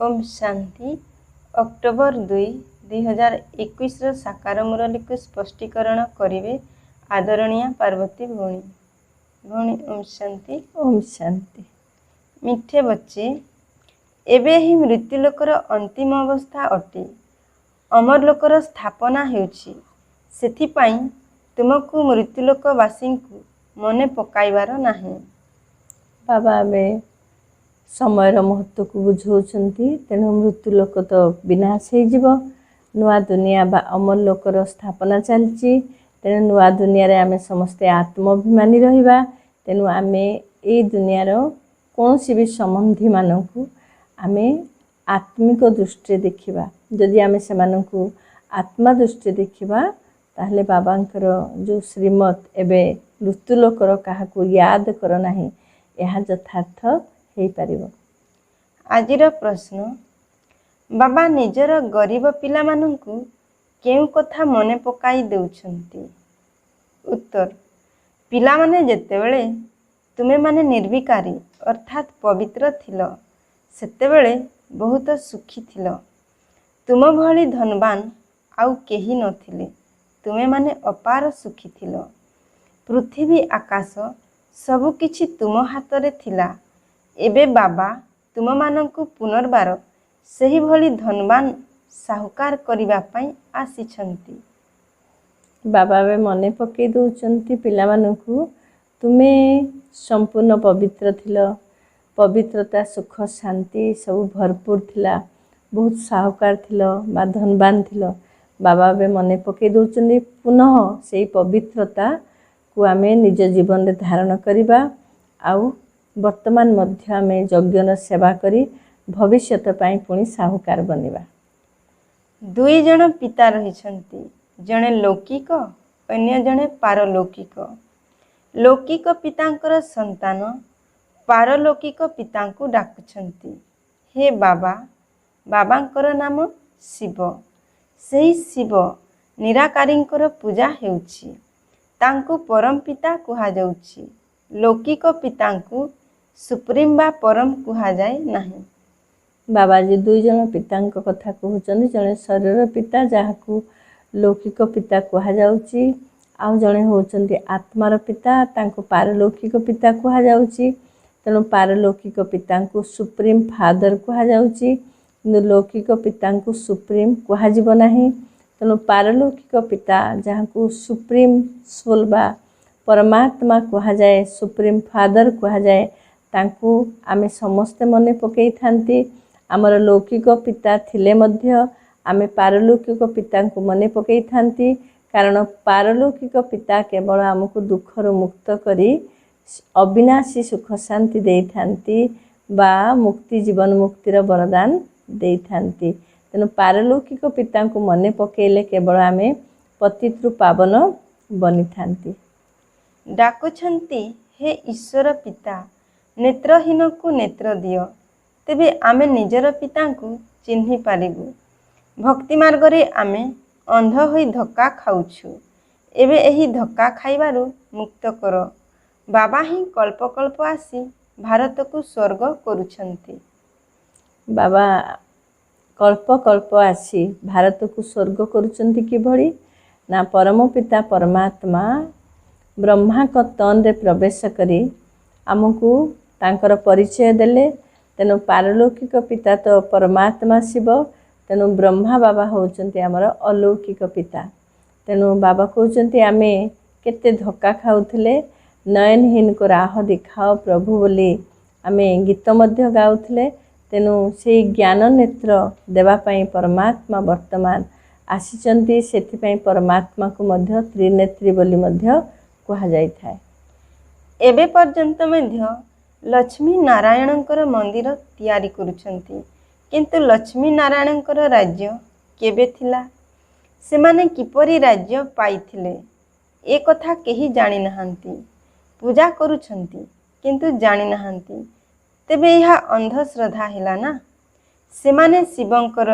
Om Shanti. October 2, 2021 साकार मुरली को स्पष्टीकरण करिवे आदरणीय पार्वती भौणी। भौणी ओम शांति। ओम शांति। मिठे बच्चे, एबे ही मृत्युलोकर अंतिम अवस्था अटे। अमर लोकर स्थापना हेउछि। सेथिपाई तुमको मृत्युलोकवासी को मने पकाइबार नाही। बाबा में समयर महत्व को बुझाउछंती। तेणु मृत्युलोक तो विनाश हो नुआ दुनिया बा अमर लोकर स्थापना चलची। तेणु नुआ दुनिया रे आमे समस्ते आत्माभिमानी रहिबा। तेणु आमे ए दुनियार कौन सी भी संबंधी मानकु आमे आत्मिक दृष्टि देखिबा। जदि आमे सेमानकु आत्मा दृष्टि देखिबा ताहले बाबांकर जो श्रीमत एबे मृत्युलोकर काहाकु याद कर नाही यह यथार्थ हेई पारिबो। आजिर प्रश्न, बाबा निजर गरीब पिला मानंकु केउ कथा मने पकाई देउछंती? उत्तर, पिला माने जेतेबेले तुमे माने निर्विकारी अर्थात पवित्र थिलो सेतेबेले बहुत सुखी थिलो। तुम भली धनवान आउ केही नथिले। तुमे माने अपार सुखी थिलो। पृथ्वी आकाश सबु किछि तुम हातरे थिला। एबे बाबा तुम मानंकु पुनर्बार सही भली धनवान साहुकार करिबा पई आसीछंती। बाबा बे मने पकई दउछंती पिला मानंकु तुमे संपूर्ण पवित्र थिलो। पवित्रता सुख शांति सब भरपूर थिला। बहुत साहुकार थिलो बा धनवान थिलो। बाबा बे मने पकई दउछंती पुनः सेही पवित्रता को आमे निज जीवन रे धारण करिबा। आउ वर्तमान मध्य आमे यज्ञर सेवा करी भविष्यत पाई पुणी साहुकार बनिबा। दुई जन पिता रहिछंती, जणे लौकिक अन्य जणे पारलौकिक। लौकिक पितांकर संतान पारलौकिक पितांकु डाकुछंती, हे बाबा। बाबांकर नाम शिव। सेही शिव निराकारींकर पूजा हेउछि। तांकु परम पिता कुहा जाउछि। लौकिक पितांकु सुप्रीम बा परम कुहा जाए नाही। बाबा जी दुई जन पितांक कथा कहउछन्ती। जणे शरीर पिता जाहाकु लौकिक पिता कुहा जाउछि। आउ जणे होउछन्ती आत्मार पिता तांको पारलौकिक पिता कुहा जाउछि। तेणु पारलौकिक पितांकु सुप्रीम फादर कुहा जाउछि। किंतु लौकिक पितांकु सुप्रीम कुहा जिवो नाही। तेणु पारलौकिक पिता जहाकु सुप्रीम सोल बा परमात्मा कुहा जाए, सुप्रीम फादर कुहा जाए, तांकु आमे समस्ते मने पकई थांती। आमर लौकिक पिता थिले मध्य आमे पारलौकिक पितांकु मने पकई थांती। कारण पारलौकिक पिता केवल आमको दुखर मुक्त करी अविनाशी सुख शांति दे थांती बा मुक्ति जीवन मुक्तिर वरदान दे थांती। तेणु पारलौकिक पितांकु मने पकेले केवल आमे पतितृ पावन बनी थांती। डाकुछंती, हे ईश्वर पिता, नेत्रहीन को नेत्र दियो, तेबे आमे निजर पितांकु चिन्हि पारिबु। भक्ति मार्ग रे आमे अंध होई धक्का खाउछु। एबे एही धक्का खाइबारु मुक्त कर। बाबा ही कल्प कल्प आसी भारत को स्वर्ग करुछंती। बाबा कल्प कल्प आसी भारत को स्वर्ग करुछंती कि भली ना परम पिता परमात्मा ब्रह्मा को तन रे प्रवेश करी आमको तांकर परिचय देले। तेणु पारलौकिक पिता तो परमात्मा शिव। तेणु ब्रह्मा बाबा होउछंती आमर अलौकिक पिता। तेणु बाबा कहउछंती आमे केते धक्का खाउथिले। नयनहीन को राह दिखाओ प्रभु बोली आमे गीत मध्य गाउथिले। तेणु से ज्ञान नेत्र देवा पई परमात्मा वर्तमान आसीचंती। सेथिपई परमात्मा को मध्य त्रिनेत्री बोली मध्य कुहा जाय थाए। एबे पर्यंत मध्य लक्ष्मी नारायणंकर मंदिर तैयारी करुछंती। किंतु लक्ष्मी नारायणंकर राज्य केबे थिला? सेमाने किपरि राज्य पाइथिले ए कथा केही जानि नहांती। पूजा करुछंती किंतु जानि नहांती। तेबे यह अंधश्रद्धा हिला ना। सेमाने शिवंकर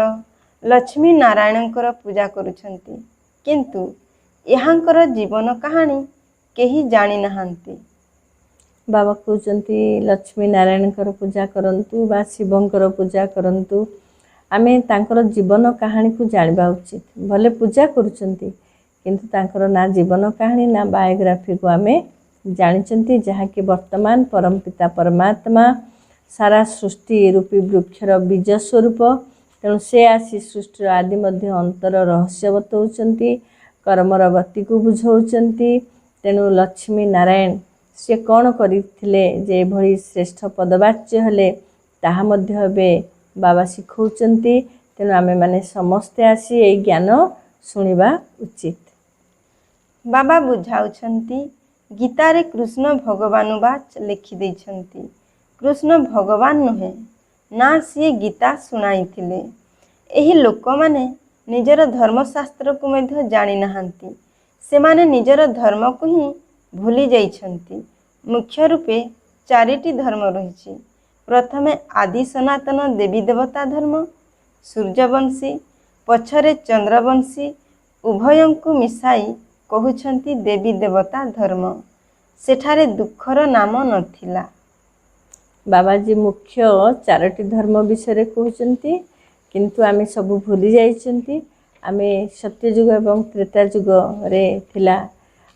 लक्ष्मी नारायणंकर पूजा करुछंती किंतु यहांकर जीवन कहानी केही जानि नहांती। बाबा कहउछंती लक्ष्मी नारायणकर पूजा करंतु बा शिवंकर पूजा करंतु आमे तांकर जीवन कहानी को जानिबा उचित। भले पूजा करूचंती किंतु तांकर ना जीवन कहानी ना बायोग्राफी को आमे जानिचंती, जहाँ कि वर्तमान परम पिता परमात्मा सारा सृष्टि रूपी वृक्षर बीज स्वरूप। तेणु से आसी सृष्टिर आदि मध्य अंतर रहस्य बतौचंती, कर्मर गति को बुझाउचंती। तेणु लक्ष्मी नारायण से कौन करथिले जे भली श्रेष्ठ पदवाच्य हेले ताहा मध्य एबे बाबा शिखौचंती। तेणु आमे माने समस्ते आसी ए ज्ञान शुणिबा उचित। बाबा बुझाउछंती गीतारे कृष्ण भगवान बाच लिखि देइछंती। कृष्ण भगवान नुहे ना सी गीता शुणाइथिले। एही लोक माने निजर धर्मशास्त्र को मध्य जानि नाहांती। सेमाने निजर धर्म को ही भूली जाइछंती। मुख्य रूपे चारिटी धर्म रहिछि। प्रथमे आदि सनातन देवी देवता धर्म, सूर्यवंशी, पछरे चंद्रवंशी, उभयंकु मिसाई कहउछंती देवी देवता धर्म। सेठारे दुखर नाम नथिला। बाबाजी मुख्य चारोटी धर्म विषय कहउछंती, किंतु आमे सब भूली जाइछंती। आमे सत्ययुग एवं त्रेतायुग रे थिला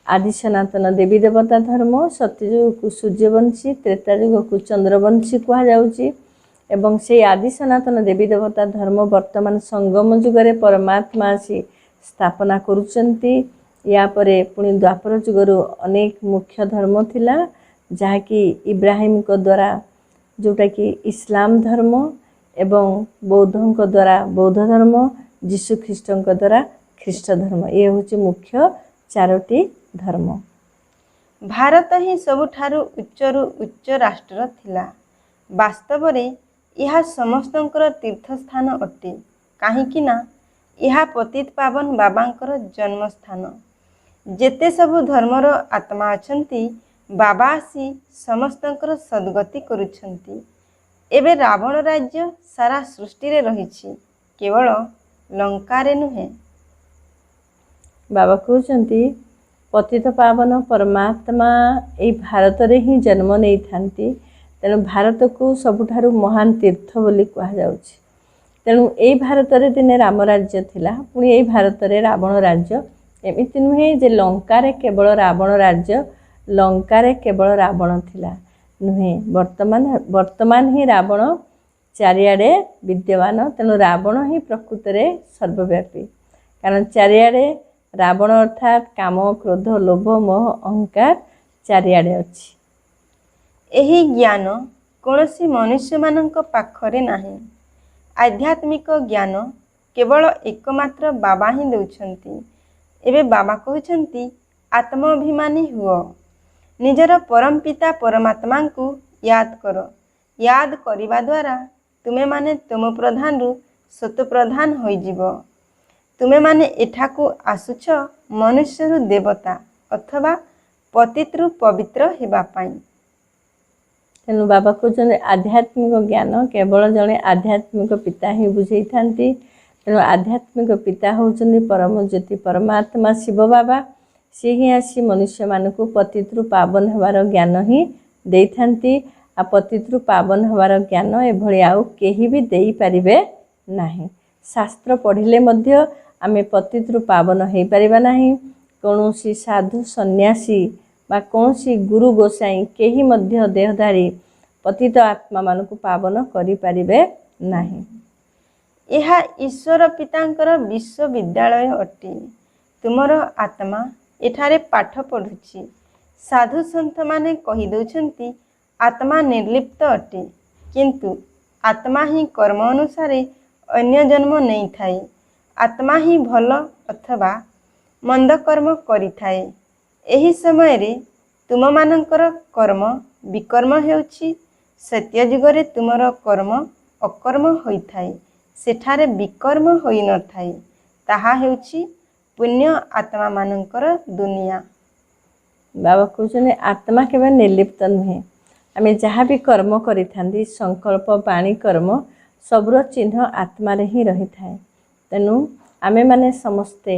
आदि सनातन देवी देवता धर्म, सत्ययुग को सूर्यवंशी, त्रेतायुग को चंद्रवंशी कहा जाउची। एवं से आदि सनातन देवी देवता धर्म वर्तमान संगम युगरे परमात्मा आसी स्थापना करुचंती। या परे पुणी द्वापर युगरु अनेक मुख्य धर्म थिला, जहाँ कि इब्राहिम को द्वारा जोटा कि इस्लाम धर्म, एवं बौद्धों द्वारा बौद्ध धर्म, जीशु ख्रीष्टों द्वारा ख्रीष्ट धर्म। ये हूँ मुख्य चारोटी धर्म। भारत ही सबुठारु उच्चरु उच्च राष्ट्र थिला। वास्तव रे यह समस्तंकर तीर्थस्थान अटे, काहींकि ना यह पतित पावन बाबांकर जन्मस्थान। जेते सबु धर्मर आत्मा अछंती बाबा आसी समस्तंकर सद्गति करुछंती। एबे रावण राज्य सारा सृष्टि रे रहिछि, केवल लंका रे नुहे। बाबा कहउछंती पतित पावन परमात्मा एई भारत रे ही जन्म नहीं थांती। तेणु भारत को सबुठारु महान तीर्थ बोली कहा जाउछि। तेणु एई भारत रे दिने राम राज्य थिला, पुणी एई भारत रे रावण राज्य। एमिति नुहे जे लंका रे केवल रावण राज्य, लंका रे केवल रावण थिला नुहे। वर्तमान ही रावण चारियाडे विद्यमान। तेणु रावण ही प्रकृत रे सर्वव्यापी, कारण चारियाडे रावण अर्थात काम, क्रोध, लोभ, मोह, अहंकार चारियाडे अछि। एही ज्ञान कौनसी मनुष्य मानक पाखरे नाही। आध्यात्मिक ज्ञान केवल एकमात्र बाबा ही देउछंती। एबे बाबा कहउछंती आत्माभिमानी हुओ। निजर परम पिता परमात्मा को याद कर। याद करिबा द्वारा तुमे माने तुम प्रधान रु सत प्रधान होई जीवो। तुमे माने एठाकू आसुछ मनुष्य रु देवता अथवा पतित रु पवित्र हेबा पाई। तेणु बाबा कहते आध्यात्मिक ज्ञान केवल जड़े आध्यात्मिक पिता ही बुझे थांती। तेणु आध्यात्मिक पिता होउछन्ति परम ज्योति परमात्मा शिव बाबा। सी ही आसी मनुष्य मानक पतित रु पावन हबार ज्ञान ही देई थांती। आ पतित रु पावन हबार ज्ञान एभली आउ केही भी देई परिबे नाही। शास्त्र पढ़िले मध्य आमे पतित रु पावन हेई परिबा नाही। कौनसी साधु सन्यासी बा कौनसी गुरु गोसाई केही मध्य देहधारी पतित आत्मा मानक पावन करि परिबे नाही। यह ईश्वर पितांकर विश्वविद्यालय अटे। तुमर आत्मा एठारे पाठ पढ़ुछि। साधु संत माने कहि दउछन्ति आत्मा निर्लिप्त अटे, किंतु आत्मा ही कर्म अनुसारे अन्य जन्म नहीं थाए। आत्मा ही भल अथवा मंद कर्म करि थाए। एही समय रे तुम मानकर कर्म विकर्म हेउछि। सत्य जुगरे तुमर कर्म अकर्म होई थाए। सेठारे विकर्म होई न थाए। ताहा हेउछि पुण्य आत्मा मानकर दुनिया। बाबा कहते आत्मा केवल निर्लिप्त नुहे। आमे जहाँ भी कर्म करि थांदी संकल्प बाणी कर्म सबुर चिन्ह आत्मा रे ही रही थाए। तेणु आमे माने समस्ते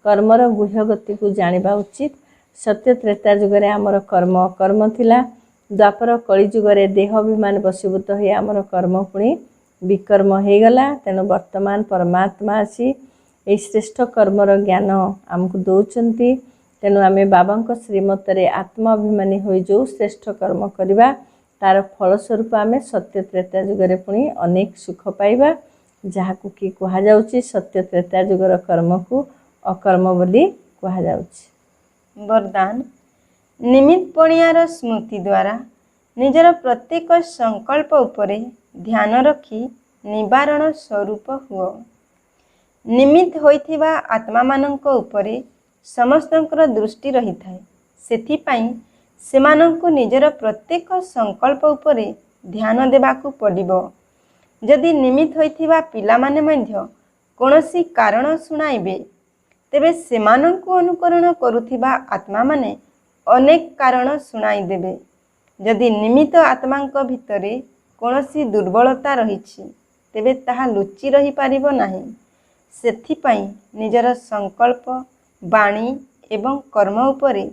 कर्मर गुह्य गति को जानिबा उचित। सत्य त्रेता युगरे आमर कर्म अकर्म थिला। द्वापर कली युगरे देह अभिमान बशीभूत होई आमर कर्म पुणी विकर्म हो गला। तेणु वर्तमान परमात्मा आसी ये श्रेष्ठ कर्मर ज्ञान आमको दौरान। तेणु आम बाबा श्रीमत आत्माभिमानी हो जो श्रेष्ठ कर्म करवा तार फलस्वरूप आम सत्य त्रेता जुगरे पुणी अनेक सुख पाइबा, जहाँ कि कहुच्छी सत्य त्रेता जुगर कर्म को अकर्म बोली कहुच्छी। वरदान निमित्त पणियार स्मृति द्वारा निजर प्रत्येक संकल्प उपरे ध्यान रखी निवारण स्वरूप हुओ। निमित्त होइथिबा आत्मा मानंक उपरे समस्तंकर दृष्टि रही थाए, सेथिपाई सेमानंकु निजर प्रत्येक संकल्प उपरे ध्यान देबाकु पड़िबो। जदि निमित्त होइथिबा पिला माने मध्य कोनोसी कारण सुनाइबे, तेबे सेमानंकु अनुकरण करुथिबा आत्मा माने अनेक कारण सुनाई देबे। जदि निमित्त आत्मांक भितरे कोनोसी दुर्बलता रहिछि, तेबे ताहा लुचि रही पारिबो नाही। सेथिपाई निजर संकल्प, वाणी एवं कर्म उपरे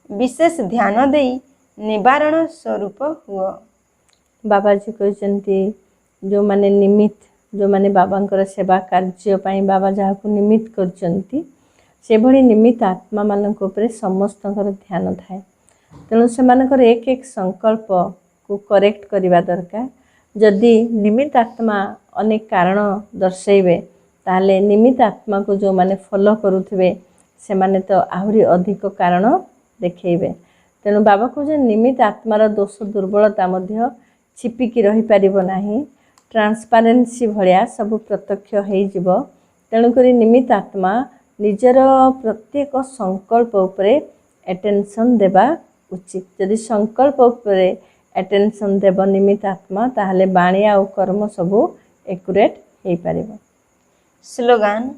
विशेष ध्यान देई निवारण स्वरूप हुओ। बाबाजी कहते जो माने निमित्त, जो माने बाबांकर सेवा कार्य पाई बाबा जहाँ को निमित्त करचंती, से भली निमित्त आत्मा मानक उपरे समस्तंकर ध्यान थाए। तेणु से एक एक संकल्प को करेक्ट करवा दरकार। जदि निमित्त आत्मा अनेक कारण दर्शाइबे, ताले निमित्त आत्मा को जो माने फॉलो करुथिबे से माने तो आहुरी अधिक कारण देखेइबे। तेणु बाबा को जे निमित्त आत्मार दोष दुर्बलता मध्य छिपिकी रही पारिबो नाही, ट्रांसपारेंसी भलिया सब प्रत्यक्ष हो जिवो। तेणुक निमित्त आत्मा निजर प्रत्येक संकल्प उपरे अटेंशन देबा उचित। यदि संकल्प उपरे अटेंशन देव निमित्त आत्मा, ताहले बाणी आ कर्म सबू एक्यूरेट हो पारिबो। स्लोगान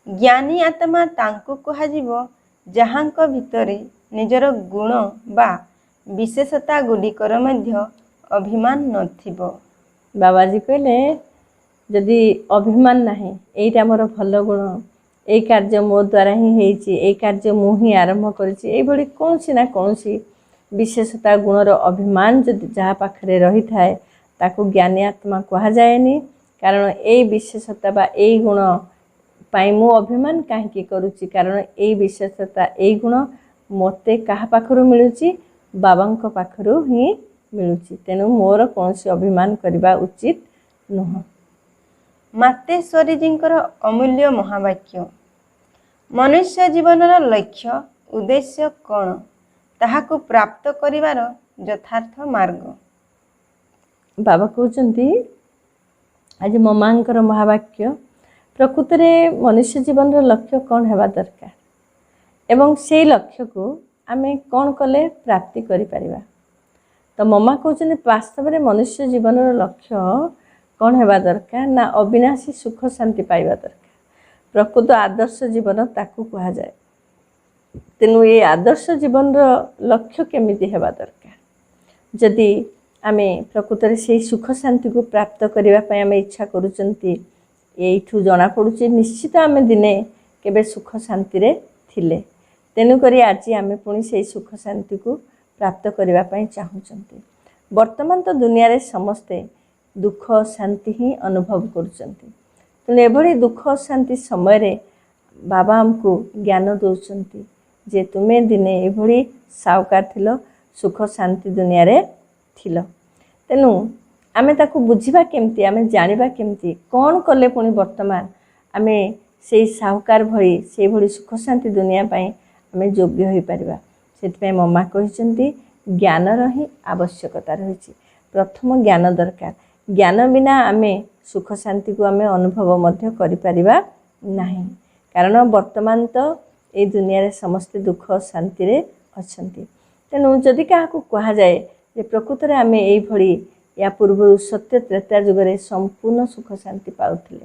ज्ञानी आत्मा तांकु कहाजिवो जहांक भितरे निजर गुण बा विशेषता गुडिकर मध्य अभिमान नथिबो। बाबाजी कहले जदि अभिमान नाही, एइटा मोर भल गुण, ए कार्य मो द्वारा ही हेइछि, ए कार्य मु ही आरंभ करिछि, ए भली कोनसी ना कोनसी विशेषता गुणर अभिमान जदि जहाँ पाखरे रही थाए ताकू ज्ञानी आत्मा कहा जाएनी। कारण ए विशेषता बा ए गुण पाई मु अभिमान काहे करुछि, कारण ए विशेषता ए गुण मते कहा पाखरु मिलुछि, बाबांक पाखरु ही मिलुछि। तेणु मोर कौनसी अभिमान करबा उचित नुह। मातेश्वरी जींकर अमूल्य महावाक्य मनुष्य जीवनर लक्ष्य उद्देश्य कौन, ताहाकु प्राप्त करिवार यथार्थ मार्ग। बाबा कहते आज ममांकर महावाक्य प्रकृत में मनुष्य जीवन लक्ष्य कौन हेबा दरकार एवं से लक्ष्य को आमे कौन कले प्राप्ति करि परिबा। तो ममा कहते वास्तव में मनुष्य जीवन लक्ष्य कौन हेबा दरकार ना अविनाशी सुख शांति पाइबा दरकार। प्रकृत आदर्श जीवन ताकू कहा जाए। तेणु ये आदर्श जीवन लक्ष्य केमिति हेबा दरकार। जदि आमे प्रकृत में से सुख शांति को प्राप्त करने पे आमे इच्छा करुचंती, एठू जना पड़ुची निश्चित आमे दिने केबे सुख शांति रे थिले। तेणुक आज आमे पुणी से सुख शांति को प्राप्त करने पे चाहूँगी। वर्तमान तो दुनिया रे समस्ते दुख शांति ही अनुभव करुचंती। तेणु एभली दुख शांति समय रे बाबा हमको ज्ञान दौरान जे तुमे दिने एभली सावकार थिलो, सुख शांति दुनिया रे थिलो। तेणु आमे ताकू बुझिबा केमती, आमे जानिबा केमती, कौन कले पुणी वर्तमान आमे से सावकार भली से भली सुख शांति दुनिया पाई आमे योग्य हो पारिबा। सेतिपय मम्मा कहिसंती ज्ञानर ही आवश्यकता रही। प्रथम ज्ञान दरकार। ज्ञान बिना आमे सुख शांति को आमे अनुभव मध्य करि परिबा नाही। कारण वर्तमान तो ये दुनिया रे समस्त दुख शांति रे अछंती। तेणु जदि काहाकू कहा जाए जे प्रकृत रे आमे एई भली या पूर्व सत्य त्रेता जुगरे संपूर्ण सुख शांति पाउथिले,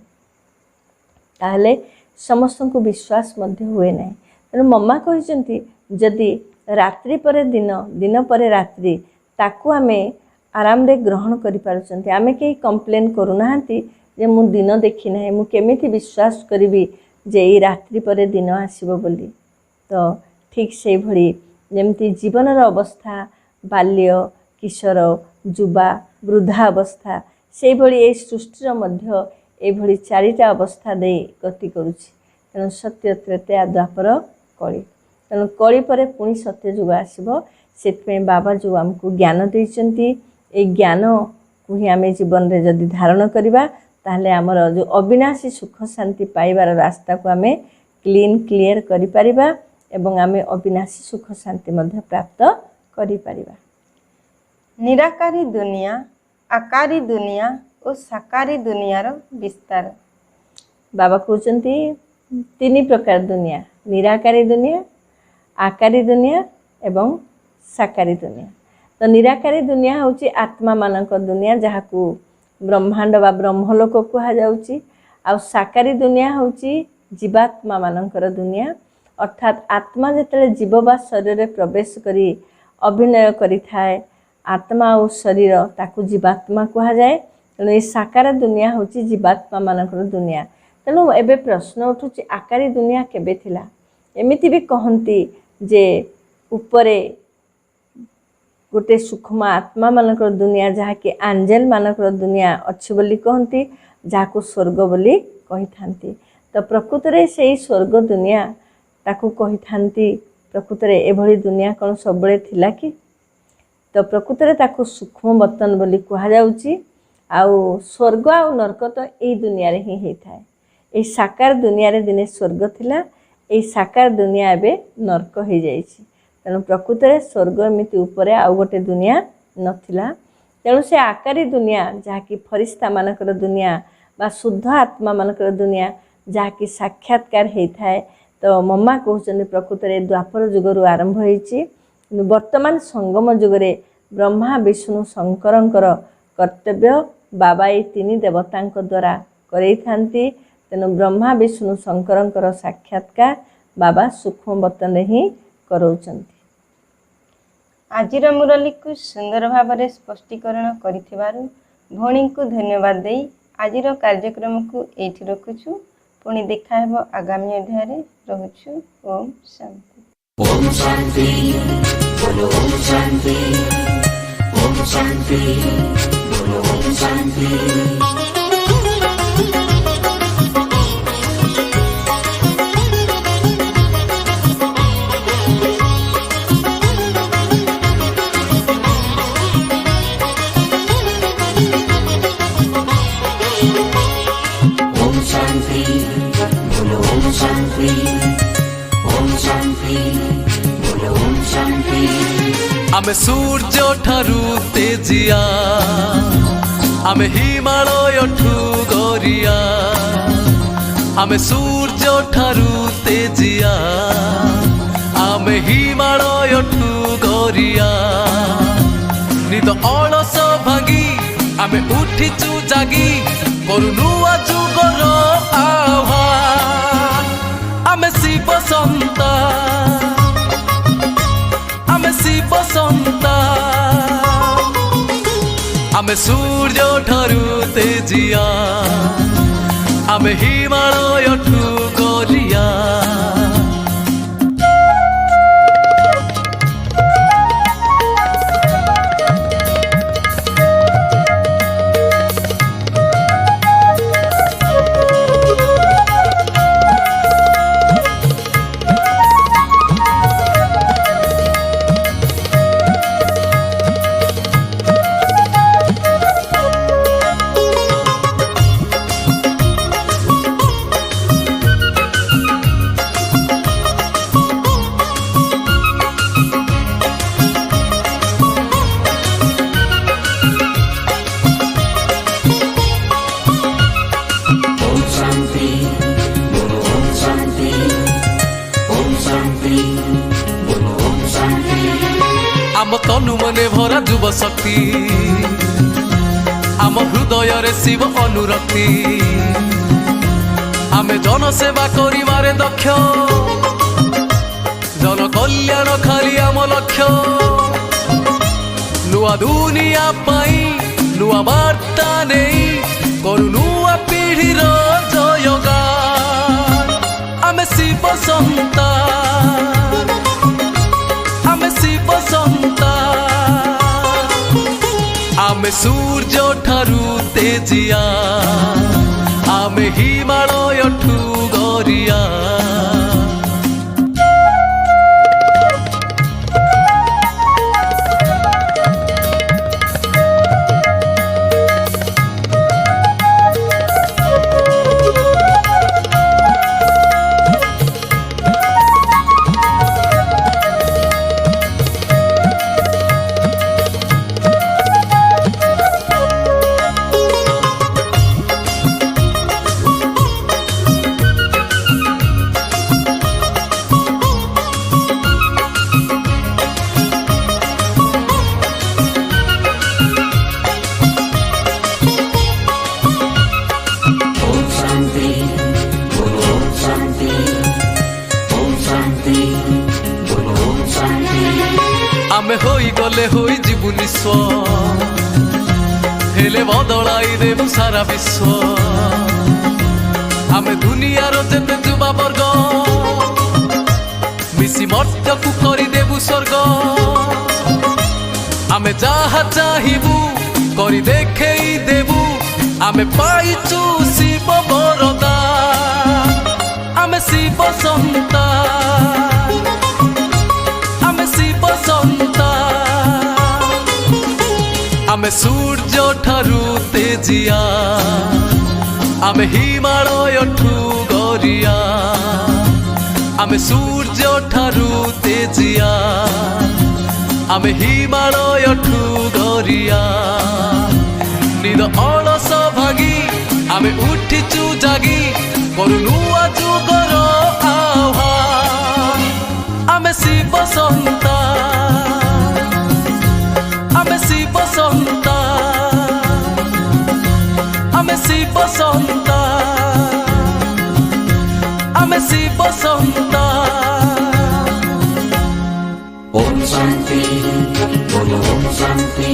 ताहले समस्त को विश्वास मध्य हुए नाही। तेणु मम्मा कहिसंती जदि रात्रि पर दिन, दिन पर रात्रि ताकू आमे आराम रे ग्रहण करि पारुचंती। आमे केही कंप्लेन करू नाहंती जे मु दिन देखि नाही, मु केमिति विश्वास करिवि जे ई रात्रि पर दिन आसीबो बोली। तो ठीक से भली जेमती जीवनर अवस्था बाल्य, किशोर, युवा, वृद्धा अवस्था ସେଇଭଳି এই ସୃଷ୍ଟିର ମଧ୍ୟ ଏଇଭଳି ଚାରିଟା ଅବସ୍ଥା ଦେଇ ଗତି କରୁଛି। ତେଣୁ ସତ୍ୟ, ତ୍ରେତୟା, ଦ୍ୱାପର, କଳି। ତେଣୁ କଳି ପରେ ପୁଣି ସତ୍ୟ ଯୁଗ ଆସିବ। ସେଥିପାଇଁ ବାବା ଯେଉଁ ଆମକୁ ଜ୍ଞାନ ଦେଇଛନ୍ତି, ଏଇ ଜ୍ଞାନକୁ ହିଁ ଆମେ ଜୀବନରେ ଯଦି ଧାରଣ କରିବା ତାହେଲେ ଆମର ଯେଉଁ ଅବିନାଶୀ ସୁଖ ଶାନ୍ତି ପାଇବାର ରାସ୍ତାକୁ ଆମେ କ୍ଲିୟର କରିପାରିବା ଏବଂ ଆମେ ଅବିନାଶୀ ସୁଖ ଶାନ୍ତି ମଧ୍ୟ ପ୍ରାପ୍ତ କରିପାରିବା। ନିରାକାରୀ ଦୁନିଆ, ଆକାରୀ ଦୁନିଆ ଓ ସାକାରୀ ଦୁନିଆର ବିସ୍ତାର। ବାବା କହୁଛନ୍ତି ତିନି ପ୍ରକାର ଦୁନିଆ, ନିରାକାରୀ ଦୁନିଆ, ଆକାରୀ ଦୁନିଆ ଏବଂ ସାକାରୀ ଦୁନିଆ। ତ ନିରାକାରୀ ଦୁନିଆ ହେଉଛି ଆତ୍ମାମାନଙ୍କ ଦୁନିଆ, ଯାହାକୁ ବ୍ରହ୍ମାଣ୍ଡ ବା ବ୍ରହ୍ମଲୋକ କୁହାଯାଉଛି। ଆଉ ସାକାରୀ ଦୁନିଆ ହେଉଛି ଜୀବାତ୍ମାମାନଙ୍କର ଦୁନିଆ। ଅର୍ଥାତ୍ ଆତ୍ମା ଯେତେବେଳେ ଜୀବ ବା ଶରୀରରେ ପ୍ରବେଶ କରି ଅଭିନୟ କରିଥାଏ, ଆତ୍ମା ଆଉ ଶରୀର, ତାକୁ ଜୀବାତ୍ମା କୁହାଯାଏ। ତେଣୁ ଏ ସାକାର ଦୁନିଆ ହେଉଛି ଜୀବାତ୍ମାମାନଙ୍କର ଦୁନିଆ। ତେଣୁ ଏବେ ପ୍ରଶ୍ନ ଉଠୁଛି ଆକାରୀ ଦୁନିଆ କେବେ ଥିଲା? ଏମିତି ବି କହନ୍ତି ଯେ ଉପରେ ଗୋଟେ ସୂକ୍ଷ୍ମ ଆତ୍ମାମାନଙ୍କର ଦୁନିଆ, ଯାହାକି ଆଞ୍ଜେଲମାନଙ୍କର ଦୁନିଆ ଅଛି ବୋଲି କହନ୍ତି, ଯାହାକୁ ସ୍ୱର୍ଗ ବୋଲି କହିଥାନ୍ତି। ତ ପ୍ରକୃତରେ ସେଇ ସ୍ୱର୍ଗ ଦୁନିଆ ତାକୁ କହିଥାନ୍ତି। ପ୍ରକୃତରେ ଏଭଳି ଦୁନିଆ କ'ଣ ସବୁବେଳେ ଥିଲା କି? ତ ପ୍ରକୃତରେ ତାକୁ ସୂକ୍ଷ୍ମ ବତନ ବୋଲି କୁହାଯାଉଛି। ଆଉ ସ୍ୱର୍ଗ ଆଉ ନର୍କ ତ ଏଇ ଦୁନିଆରେ ହିଁ ହେଇଥାଏ। ଏଇ ସାକାର ଦୁନିଆରେ ଦିନେ ସ୍ୱର୍ଗ ଥିଲା, ଏଇ ସାକାର ଦୁନିଆ ଏବେ ନର୍କ ହେଇଯାଇଛି। ତେଣୁ ପ୍ରକୃତରେ ସ୍ୱର୍ଗ ଏମିତି ଉପରେ ଆଉ ଗୋଟେ ଦୁନିଆ ନଥିଲା। ତେଣୁ ସେ ଆକାରୀ ଦୁନିଆ, ଯାହାକି ଫରିସ୍ତାମାନଙ୍କର ଦୁନିଆ ବା ଶୁଦ୍ଧ ଆତ୍ମାମାନଙ୍କର ଦୁନିଆ, ଯାହାକି ସାକ୍ଷାତକାର ହେଇଥାଏ। ତ ମମା କହୁଛନ୍ତି ପ୍ରକୃତରେ ଦ୍ୱାପର ଯୁଗରୁ ଆରମ୍ଭ ହେଇଛି। କିନ୍ତୁ ବର୍ତ୍ତମାନ ସଙ୍ଗମ ଯୁଗରେ ବ୍ରହ୍ମା, ବିଷ୍ଣୁ, ଶଙ୍କରଙ୍କର କର୍ତ୍ତବ୍ୟ ବାବା ଏଇ ତିନି ଦେବତାଙ୍କ ଦ୍ୱାରା କରେଇଥାନ୍ତି। ତେଣୁ ବ୍ରହ୍ମା, ବିଷ୍ଣୁ, ଶଙ୍କରଙ୍କର ସାକ୍ଷାତକାର ବାବା ସୂକ୍ଷ୍ମ ବତନରେ ହିଁ କରାଉଛନ୍ତି। ଆଜିର ମୁରଲୀକୁ ସୁନ୍ଦର ଭାବରେ ସ୍ପଷ୍ଟୀକରଣ କରିଥିବାରୁ ଭଉଣୀଙ୍କୁ ଧନ୍ୟବାଦ ଦେଇ ଆଜିର କାର୍ଯ୍ୟକ୍ରମକୁ ଏଇଠି ରଖୁଛୁ। ପୁଣି ଦେଖା ହେବ ଆଗାମୀ ଅଧ୍ୟାୟରେ। ରହୁଛୁ। ଓମ୍ ଶାନ୍ତି। ओम शांति बोलो ओम शांति, ओम शांति बोलो ओम शांति। ओम शांति बोलो ओम शांति, ओम शांति बोलो ओम शांति। आमे सूर्य ठारू तेजिया, आमे हिमालय ठू गोरिया। आमे सूर्य ठारू तेजिया, आमे हिमालय ठू गोरिया। निद अलस भांगी आमे उठिचु जागी, करू नुआ जुगर आह्वान। आमे शिव सन्तान, आमे शिव सन्तान। आमे सूर्य ठारू तेजिया, आमे हिमालय ठू गोरिया। आम तनु मने भरा जुब शक्ति, आम हृदय रे शिव अनुरक्ति। आमे जनसेवा करिबारे दक्ष, जन कल्याण खाली आम लक्ष्य। नुआ दुनिया पाई नुआ बार्ता नहीं, करू नुआ पीढ़ीर जयगान। आमे शिव सन्तान, आमे शिव सन्तान। आमे आमे सूर्य ठारू तेजिया आमे हिमालय ठू गरिया ओम शांति बोलो ओम शांति ओम शांति बोलो ओम शांति आमे होई गले होई जीवु निस्व हेले बदलाई देबु सारा विश्व आमे दुनियार जेते जुवा वर्ग मिसी मर्त्यकु करि देबु स्वर्ग आमे जाहा चाहिबु करि देखेई देबु आमे पाइचु शिव वरदान आमे शिव सन्तान आमे शिव सन्तान आमे सूर्य ठारू तेजिया आमे हिमालय ठू गरिया आमे सूर्य ठारू तेजिया आमे हिमालय ठू गरिया निद अलस भागी आमे उठिचु जागी करू नुआ जुगर आह्वान आमे शिव सन्तान आमे शिव सन्तान आमे शिव सन्तान आमे शिव सन्तान ओम शांति बोलो ओम शांति